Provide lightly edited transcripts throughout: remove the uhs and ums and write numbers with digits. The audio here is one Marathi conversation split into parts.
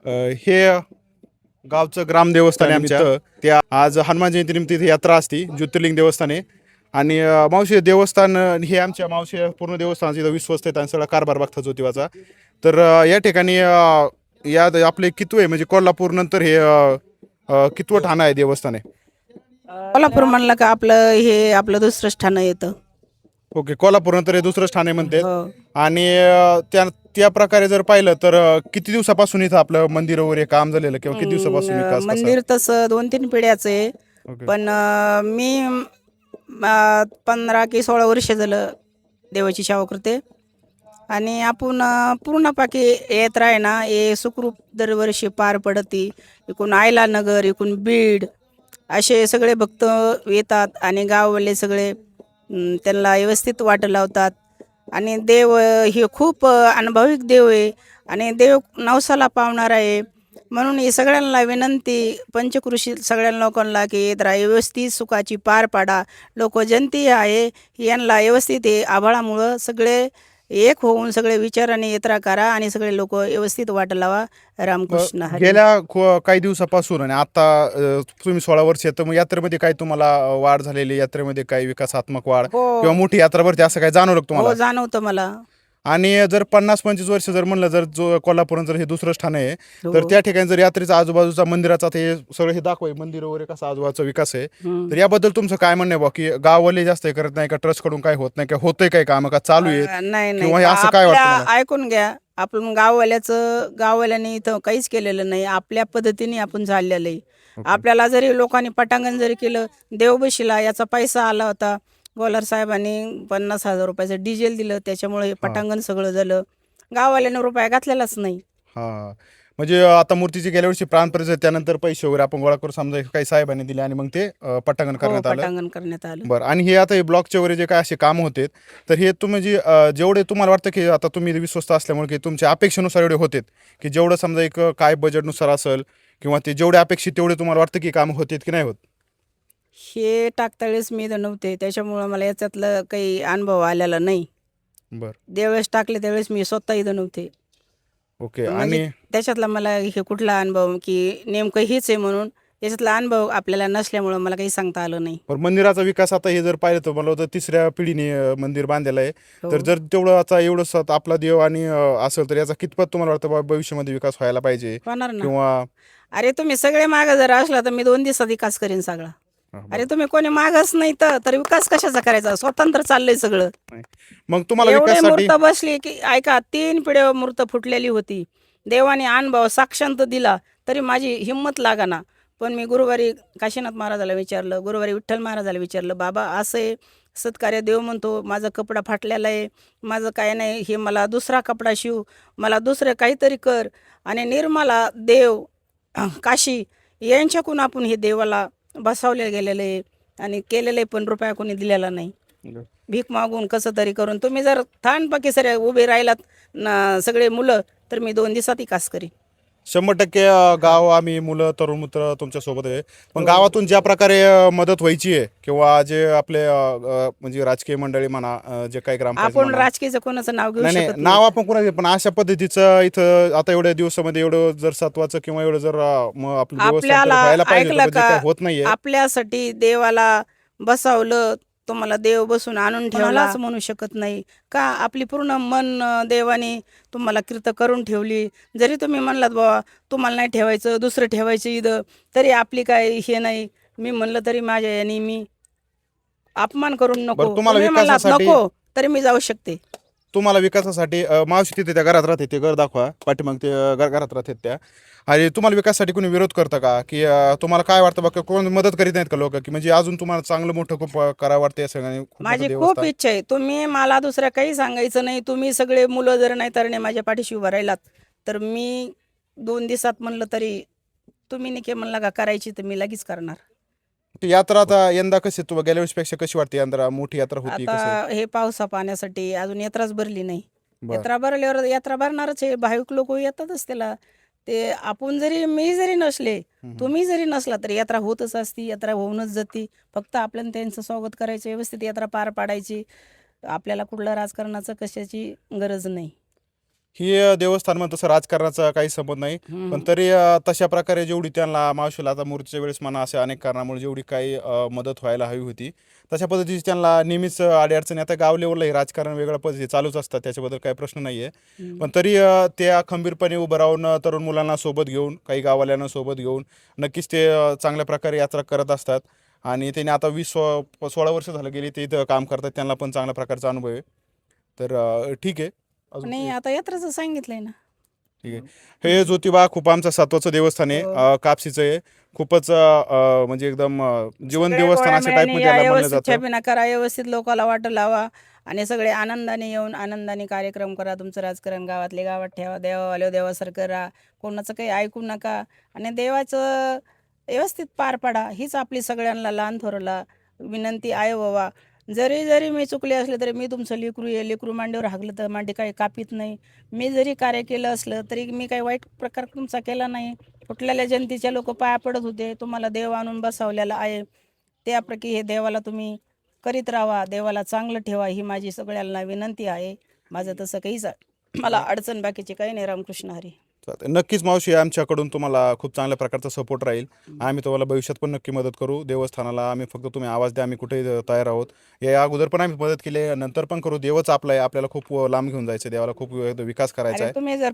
हे गावचं ग्रामदेवस्थान आहे आमच्या त्या आज हनुमान जयंतीनिमित्त इथे यात्रा असती ज्योतिर्लिंग देवस्थान आहे. आणि मावशी देवस्थान हे आमच्या मावशी पूर्ण देवस्थानाचा इथं विश्वस्त आहेत आणि सगळा कारभार बघतात ज्योतिबाचा. तर या ठिकाणी या आपले कितवे म्हणजे कोल्हापूर नंतर हे कितवं ठाणं आहे देवस्थान आहे. कोल्हापूर म्हणलं का आपलं हे आपलं दुसरं ठाणं येतं. ओके, कोल्हापूर नंतर हे दुसरं ठाणे म्हणते. हो. आणि त्या प्रकारे जर पाहिलं तर किती दिवसापासून इथं आपलं मंदिर वगैरे काम झालेलं किंवा किती दिवसापासून विकास कसा? मंदिर तसं 2-3 पिढ्याचं आहे. ओके. पण मी 15 की 16 वर्ष झालं देवाची सेवा करते. आणि आपण पूर्णपाकी यात्रा आहे ना हे सुखरूप दरवर्षी पार पडती. इकडून आयला नगर, इकडून बीड असे सगळे भक्त येतात आणि गाववाले सगळे त्यांना व्यवस्थित वाट लावतात. आणि देव हे खूप अनुभविक देव आहे आणि देव नवसाला पावणार आहे. म्हणून हे सगळ्यांना विनंती पंचकृषी सगळ्या लोकांना की यात्रा व्यवस्थित सुखाची पार पाडा. लोक जनती आहे यांना व्यवस्थित हे आभाळामुळं सगळे एक होऊन सगळे विचाराने यात्रा करा आणि सगळे लोक व्यवस्थित वाट लावा. रामकृष्ण हरी. गेल्या काही दिवसापासून आणि आता तुम्ही 16 वर्ष तर मग यात्रेमध्ये काही तुम्हाला वाढ झालेली, यात्रेमध्ये काही विकासात्मक वाढ हो. किंवा मोठी यात्रा भरते असं काही जाणवलं का हो, तुम्हाला? जाणवतं मला. आणि जर 50-25 वर्ष जर म्हणलं जर जो कोल्हापूर जर हे दुसरं ठाण आहे हो. तर त्या ठिकाणी जर यात्रेचा आजूबाजूचा मंदिराचा ते सगळं हे दाखवाय मंदिर वगैरे कसा आजूबाजूचा विकास आहे. तर याबद्दल तुमचं काय म्हणणं आहे बा की गाववाले जास्त हे करत नाही का, ट्रस्ट कडून काय होत नाही का, होतंय काय काम का चालू आहे नाही किंवा नाही हे असं काय वाटतं आपल्या मला? ऐकून घ्या. आपण गाववाल्याने इथं काहीच केलेलं नाही. आपल्या पद्धतीने आपण चाललेलं आहे. आपल्याला जरी लोकांनी पटांगण जरी केलं देव बशीला याचा पैसा आला होता. गोलार साहेबांनी 50,000 रुपयाचं डिझेल दिलं त्याच्यामुळे हे पटांगण सगळं झालं. गाववाल्यानं रुपया घातलेलाच नाही. हा, म्हणजे आता मूर्तीची गेल्या वर्षी प्राणप्रतिष्ठा त्यानंतर पैसे वगैरे आपण गोळा करून समजा काही साहेबांनी दिले आणि मग ते पटांगण हो, करण्यात आलं. पटांगण करण्यात आलं. बरं, आणि हे आता हे ब्लॉकचे वगैरे जे काय असे काम होते तर हे तुम्ही जे जेवढे तुम्हाला वाटतं की आता तुम्ही विश्वस्त असल्यामुळे की तुमच्या अपेक्षेनुसार एवढे होते की जेवढं समजा एक काय बजेटनुसार असेल किंवा ते जेवढे अपेक्षित तेवढे तुम्हाला वाटतं की काम होते की नाही होत? हे टाकता वेळेस मी इथं नव्हते त्याच्यामुळं मला याच्यातलं काही अनुभव आलेला नाही. बरं, ज्यावेळेस टाकले त्यावेळेस मी स्वतः इथं नव्हते. ओके. म्हणजे आणि त्याच्यातला मला हे कुठला अनुभव की नेमकं हेच आहे म्हणून याच्यातला अनुभव आपल्याला नसल्यामुळं मला काही सांगता आलं नाही. बरं, मंदिराचा विकास आता हे जर पाहिलं तर मला होतं तिसऱ्या पिढीने मंदिर बांधलेलं आहे. हो. तर जर तेवढं आता एवढं आपला देव आणि असेल तर याचा कितपत तुम्हाला वाटतं बा भविष्यामध्ये विकास व्हायला पाहिजे होणार ना. किंवा अरे तुम्ही सगळे मागं जर असला तर मी 2 दिवसात विकास करीन सगळा. अरे तुम्ही कोणी मागच नाही तर विकास कशाचा करायचा? स्वतंत्र चाललंय सगळं. मग तुम्हाला एवढे विकासासाठी मूर्त बसली की ऐका 3 पिढ्या मूर्त फुटलेली होती. देवाने अनुभव साक्षांत दिला तरी माझी हिंमत लागाना. पण मी गुरुवारी काशीनाथ महाराजाला विचारलं, गुरुवारी विठ्ठल महाराजाला विचारलं, बाबा असं आहे सत्कार्य देव म्हणतो माझा कपडा फाटलेला आहे, माझं काय नाही, हे मला दुसरा कपडा शिव, मला दुसरं काहीतरी कर. आणि निर्मला देव काशी यांच्याकडून आपण हे देवाला बसवले गेलेलं आहे आणि केलेलं आहे पण रुपया कोणी दिलेला नाही. भीक मागून कसं तरी करून तुम्ही जर ठाणपकी सर उभे राहिलात सगळे मुलं तर मी 2 दिवसात विकास करीन. 100% गाव आम्ही मुलं तरुण मित्र तुमच्या सोबत आहे. पण हो. गावातून ज्या प्रकारे मदत व्हायची आहे किंवा जे आपले म्हणजे राजकीय मंडळी म्हणा जे काही ग्रामपंचायत आपण म्हणा, राजकीयचं कोणाचं नाव घेऊ नाही नाही शकत नाव नाही. आपण कोणाचे पण अशा पद्धतीचं इथं आता एवढ्या दिवसामध्ये एवढं जर सत्वाचं किंवा एवढं जर आपलं देवस्थान तर आपल्याला व्हायला पाहिजे ऐकलं होतं, पण जे का काही होत नाहीये. आपल्यासाठी देवाला बसवलं तुम्हाला देव बसून आणून ठेवलाच म्हणू शकत नाही का? आपली पूर्ण मन देवाने तुम्हाला कीर्त करून ठेवली. जरी तुम्ही म्हणलात बाबा तुम्हाला नाही ठेवायचं दुसरं ठेवायचं इथं तरी आपली काय हे नाही. मी म्हणलं तरी माझ्या याने मी अपमान करून नको. बरं, तुम्हाला तुम्ही म्हणलात विकासासाठी नको तरी मी जाऊ शकते. तुम्हाला विकासासाठी मावशी तिथे त्या घरात राहते ते घर दाखवा पाठीमाग ते घरात राहतात त्या. आणि तुम्हाला विकासासाठी कोणी विरोध करतं का की तुम्हाला काय वाटतं बघ कोण मदत करीत नाहीत का लोक की म्हणजे अजून तुम्हाला चांगलं मोठं खूप करावं वाटतं या सगळ्यांनी खूप मोठं माझी खूप देवस्थान? इच्छा आहे. तुम्ही मला दुसरं काही सांगायचं नाही. तुम्ही सगळे मुलं जर नाही तर माझ्या पाठीशी उभं राहिलात तर मी 2 दिवसात म्हणलं तरी तुम्ही निके म्हणला का करायची तर मी लगेच करणार. ती यात्रा आता यंदा कशी तू गेल्या वर्षीपेक्षा कशी वाटते? यंदा मोठी यात्रा होती कसं आहे? आता हे पावसा पाण्यासाठी अजून यात्राच भरली नाही. बरं. यात्रा भरल्यावर यात्रा भरणारच आहे. भाविक लोक येतातच त्याला. ते आपण जरी मी जरी नसले तुम्ही जरी नसला तरी यात्रा होतच असती. यात्रा होऊनच जाती. फक्त आपल्याला त्यांचं स्वागत करायचं व्यवस्थित यात्रा पार पाडायची. आपल्याला कुठलं राजकारणाचं कशाची गरज नाही. ही देवस्थान म्हणून तसं राजकारणाचा काही संबंध नाही, पण तरी तशा प्रकारे जेवढी त्यांना मावशीला आता मूर्तीच्या वेळेस म्हणा अशा अनेक कारणामुळे जेवढी काही मदत व्हायला हवी होती तशा पद्धतीची त्यांना नेहमीच अडीअडचणी आता गाव लेवलला राजकारण वेगळ्या पद्धती चालूच असतात, त्याच्याबद्दल काही प्रश्न नाही आहे. पण तरी त्या खंबीरपणे उभं राहून तरुण मुलांना सोबत घेऊन काही गाववाल्यांना सोबत घेऊन नक्कीच ते चांगल्या प्रकारे यात्रा करत असतात. आणि त्यांनी आता 16 वर्ष झालं गेली ते इथं काम करतात, त्यांना पण चांगल्या प्रकारचा अनुभव आहे. तर ठीक आहे. अजून नाही आता यात्राचं सांगितलंय ना. ठीक आहे. हे ज्योतिबा खूप आमचं महत्वाचं देवस्थान आहे, हो. कापसीचं आहे. खूपच म्हणजे एकदम जीवन सगळ्या देवस्थान अशा गोळ्यामेळ्याने टाईपमध्ये या, याला म्हणलं व्यवस्थित जातं. छबिना करा, व्यवस्थित लोकाला वाट लावा आणि सगळे आनंदाने येऊन आनंदाने कार्यक्रम करा. तुमचं राजकारण गावातले गावात ठेवा, देवावाले देवासारखं राहा, कोणाचं काही ऐकू नका आणि देवाचं व्यवस्थित पार पाडा. हीच आपली सगळ्यांना लहान थोरला विनंती आहे बाबा. जरी जरी मी चुकले असले तरी मी तुमचं लेकरू आहे. लेकरू मांडीवर हागलं तर मांडी काही कापीत नाही. मी जरी कार्य केलं असलं तरी मी काही वाईट प्रकार तुमचा केला नाही. कुठल्या जनतेचे लोक पाया पडत होते, तुम्हाला देव आणून बसवलेला आहे. त्यापैकी हे देवाला तुम्ही करीत राहा, देवाला चांगलं ठेवा, ही माझी सगळ्यांना विनंती आहे. माझं तसं काहीच मला अडचण बाकीची काही नाही. रामकृष्ण हरी. चालतंय. नक्कीच मावशी, आमच्याकडून तुम्हाला खूप चांगल्या प्रकारचा सपोर्ट राहील. आम्ही तुम्हाला भविष्यात पण नक्की मदत करू देवस्थानाला. आम्ही फक्त तुम्ही आवाज द्या, आम्ही कुठेही तयार आहोत. या अगोदर पण आम्ही मदत केली आहे, नंतर पण करू. देवच आपला आहे, आपल्याला खूप लांब घेऊन जायचं, देवाला खूप विकास करायचा अरे आहे. तुम्ही जर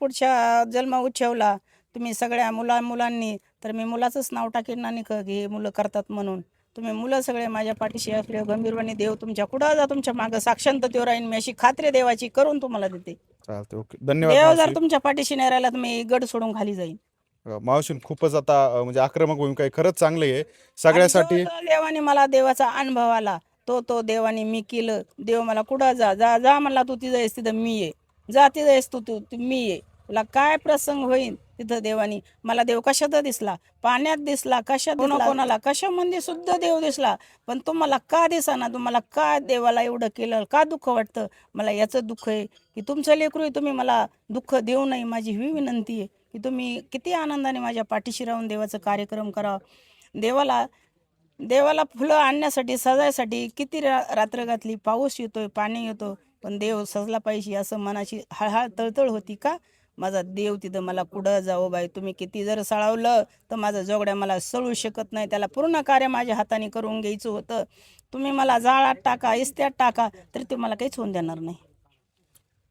पुढच्या जन्म उच्छेवला तुम्ही सगळ्या मुलांनी, तर मी मुलाचंच नाव टाकेन ना की हे मुलं करतात म्हणून. तुम्ही मुलं सगळे माझ्या पाठीशी असले गंभीरपणे देव तुमच्या कुठं जा तुमच्या मागं साक्षांत देव राहीन. मी अशी खात्री देवाची करून तुम्हाला देते. चालते. ओके, धन्यवाद देव जर मावशी. तुमच्या पाठीशी नाही राहिला तर मी गड सोडून खाली जाईन. मावशी खूपच आता म्हणजे आक्रमक भूमिका आहे, खरंच चांगली आहे आणि सगळ्यासाठी. जो देवाने मला देवाचा अनुभव आला तो देवाने मी केलं. देव मला कुठं जा जा जा म्हणला, तू तिथं आहेस तिथं मी ये, जा तिथं आहेस तू तू तू मी ये. तुला काय प्रसंग होईल तिथं देवानी मला देव कशात दिसला, पाण्यात दिसला, कशात दिसला, कोणाला कशामध्ये सुद्धा देव दिसला. पण तुम्हाला का दिसाना, तुम्हाला का देवाला एवढं केलं, का दुःख वाटतं? मला याचं दुःख आहे की तुमचं लेकरू आहे, तुम्ही मला दुःख देऊ नये. माझी ही विनंती आहे की तुम्ही किती आनंदाने माझ्या पाठीशी राहून देवाचं कार्यक्रम करा. देवाला देवाला फुलं आणण्यासाठी सजायसाठी किती रात्र घातली, पाऊस येतोय, पाणी येतो, पण देव सजला पाहिजे असं मनाची हळहळ तळतळ होती का? माझा देव तिथं मला कुठं जावं बाई, तुम्ही किती जर सळावलं तर माझं जोगड्या मला सळू शकत नाही. त्याला पूर्ण कार्य माझ्या हाताने करून घ्यायचं होतं. तुम्ही मला जाळात टाका, इस्त्यात टाका, तरी ते मला काहीच होऊन देणार नाही.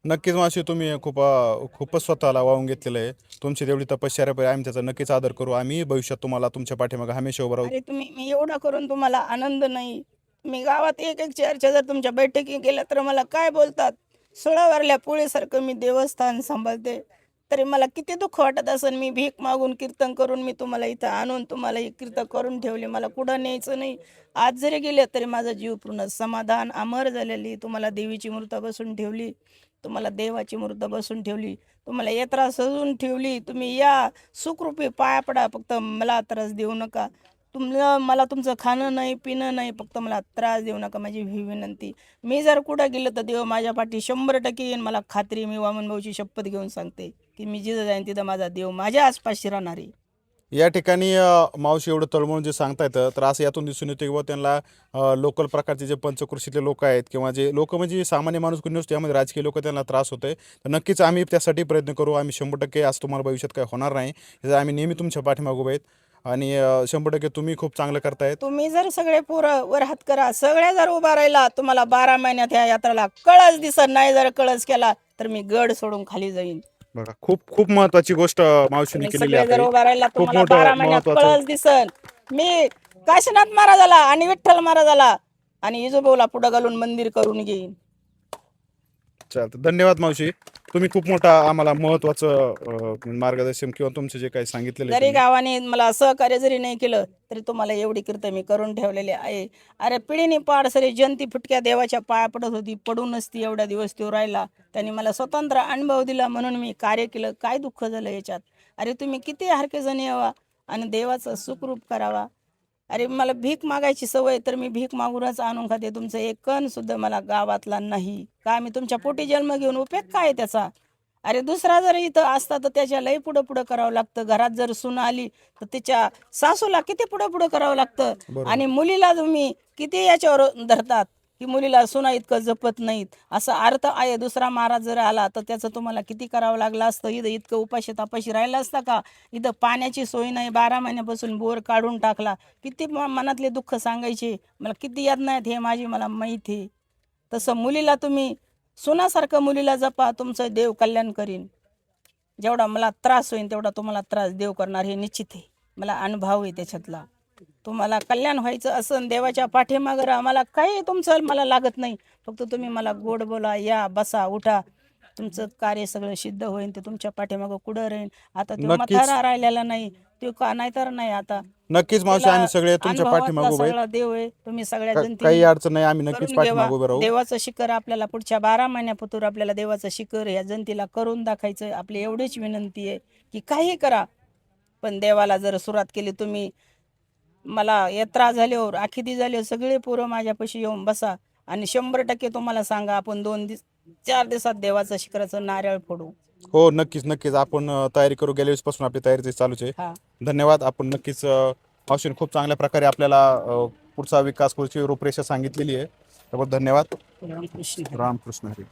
नक्कीच मावशी, तुम्ही खूपच स्वतःला वाहून घेतलेलं आहे. तुमची तेवढी तपश्चर्या आहे, आम्ही त्याचा नक्कीच आदर करू. आम्ही भविष्यात तुम्हाला तुमच्या पाठीमागे हमेशा उभं राहू. अरे तुम्ही मी एवढा करून तुम्हाला आनंद नाही. मी गावात एक एक चर्चा जर तुमच्या बैठकी केल्या तर मला काय बोलतात, सोळावारल्या पोळीसारखं मी देवस्थान सांभाळते, तरी मला किती दुःख वाटत असेल. मी भीक मागून कीर्तन करून मी तुम्हाला इथं आणून तुम्हाला हे कीर्तन करून ठेवले. मला कुठं न्यायचं नाही. आज जरी गेले तरी माझा जीव पूर्ण समाधान अमर झालेली. तुम्हाला देवीची मूर्त बसून ठेवली, तुम्हाला देवाची मूर्त बसून ठेवली, तुम्हाला यात्रा सजवून ठेवली. तुम्ही या सुखरूपी पाया पडा, फक्त मला त्रास देऊ नका. मला तुमचं खाणं नाही पिणं नाही, फक्त मला त्रास देऊ नका, माझी ही विनंती. मी जर कुठं गेलं तर देव माझ्या पाठी 100% येईन. मला खात्री, मी वामन भाऊची शपथ घेऊन सांगते की मी जिथं जाईन तिथं माझा देव माझ्या आसपासशी राहणार आहे. या ठिकाणी मावशी एवढं तळमळून जे सांगता येतं, तर असं यातून दिसून येतं किंवा त्यांना लोकल प्रकारचे जे पंचकृषीतले लोक आहेत किंवा जे लोक म्हणजे सामान्य माणूस कोणी नसतो, यामध्ये राजकीय लोक त्यांना त्रास होतोय. तर नक्कीच आम्ही त्यासाठी प्रयत्न करू. आम्ही 100% असं तुम्हाला भविष्यात काही होणार नाही, याचं आम्ही नेहमी तुमच्या पाठीमागे उभे आहेत. आणि 100% तुम्ही खूप चांगलं करतायत. तुम्ही जर सगळे पोरं वर हात करा, सगळे जर उभा राहिला, तुम्हाला 12 महिन्यात ह्या यात्राला कळस दिसत नाही. जर कळस केला तर मी गड सोडून खाली जाईन. बघा, खूप खूप महत्वाची गोष्ट मावशीने तुम्ही केलेली सगळे जर आहे. उभा राहिला खूप तुम्हाला मोठं 12 महिन्यात महत्वाचं. कळस दिसन. मी काशीनाथ महाराजाला आणि विठ्ठल महाराजाला आणि इजोबाला पुढं घालून मंदिर करून घेईन. चालतं. धन्यवाद मावशी, तुम्ही खूप मोठा आम्हाला महत्वाचं मार्गदर्शन किंवा तुमचे जे काही सांगितलेलं आहे जरी तुम्ही. गावाने मला सहकार्य जरी नाही केलं तरी तुम्हाला एवढी कीर्तन मी करून ठेवलेली आहे. अरे पिढीने पाड सरी जनती फुटक्या देवाच्या पाया पडत होती, पडून नसती एवढ्या दिवस तो राहिला. त्यांनी मला स्वतंत्र अनुभव दिला म्हणून मी कार्य केलं. काय दुःख झालं याच्यात? अरे तुम्ही किती हरके जण यावा आणि देवाचं सुखरूप करावा. अरे मला भीक मागायची सवय, तर मी भीक मागूनच आणून खाते. तुमचं एक कण सुद्धा मला गावातला नाही. काय मी तुमच्या पोटी जन्म घेऊन उपयोग काय त्याचा? अरे दुसरा जर इथं असता तर त्याच्या लई पुढं पुढं करावं लागतं. घरात जर सून आली तर तिच्या सासूला किती पुढं पुढं करावं लागतं. बरोबर. आणि मुलीला तुम्ही किती याच्यावर धरतात. की मुलीला सुना इतकं जपत नाहीत, असा अर्थ आहे. दुसरा महाराज जर आला तर त्याचं तुम्हाला किती करावं लागलं असतं. इथं इतकं उपाशी तापाशी राहिलं असतं का? इथं पाण्याची सोय नाही, 12 महिन्यापासून बोर काढून टाकला. किती मनातले दुःख सांगायचे, मला किती यातना आहेत हे मला माहीत आहे. तसं मुलीला तुम्ही सुनासारखं मुलीला जपा, तुमचं देव कल्याण करीन. जेवढा मला त्रास होईल तेवढा तुम्हाला त्रास देव करणार हे निश्चित आहे. मला अनुभव आहे त्याच्यातला. तुम्हाला कल्याण व्हायचं असं देवाच्या पाठीमागं राहा. मला काही तुमचं मला लागत नाही. फक्त तुम्ही मला गोड बोला, या बसा उठा, तुमचं कार्य सगळं सिद्ध होईल. ते तुमच्या पाठीमागं कुठं राहील. आता तो नक्कीच. म्हातारा राहिलेला नाही, तो का नाहीतर नाही. आता नक्कीच मावशी, त्याला आम्ही सगळे तुमच्या अनुभवातला पाठीमागं उभे आहेत. सगळा देव आहे. तुम्ही सगळ्या काही जनतेने अडचण नाही, आम्ही नक्कीच करून घ्यावा. पाठीमागं उभे राहू. देवाचं शिखर आपल्याला पुढच्या 12 महिन्यापुत्र आपल्याला देवाचं शिखर या जनतेला करून दाखायचं. आपली एवढीच विनंती आहे की काही करा, पण देवाला जर सुरुवात केली तुम्ही. मला यात्रा झाल्यावर आखिदी झाल्यावर सगळे पोरं माझ्यापाशी येऊन बसा आणि 100% तुम्हाला सांगा, आपण 4 दिवसात देवाचं शिखराचं नारळ फोडू. हो, नक्कीच नक्कीच आपण तयारी करू. गेल्या वेळेसपासून आपली तयारी चालूच आहे. हा, धन्यवाद. आपण नक्कीच मावशीने खूप चांगल्या प्रकारे आपल्याला पुढचा विकास पुढची रूपरेषा सांगितलेली आहे. त्याबद्दल धन्यवाद. रामकृष्ण. रामकृष्ण हरी.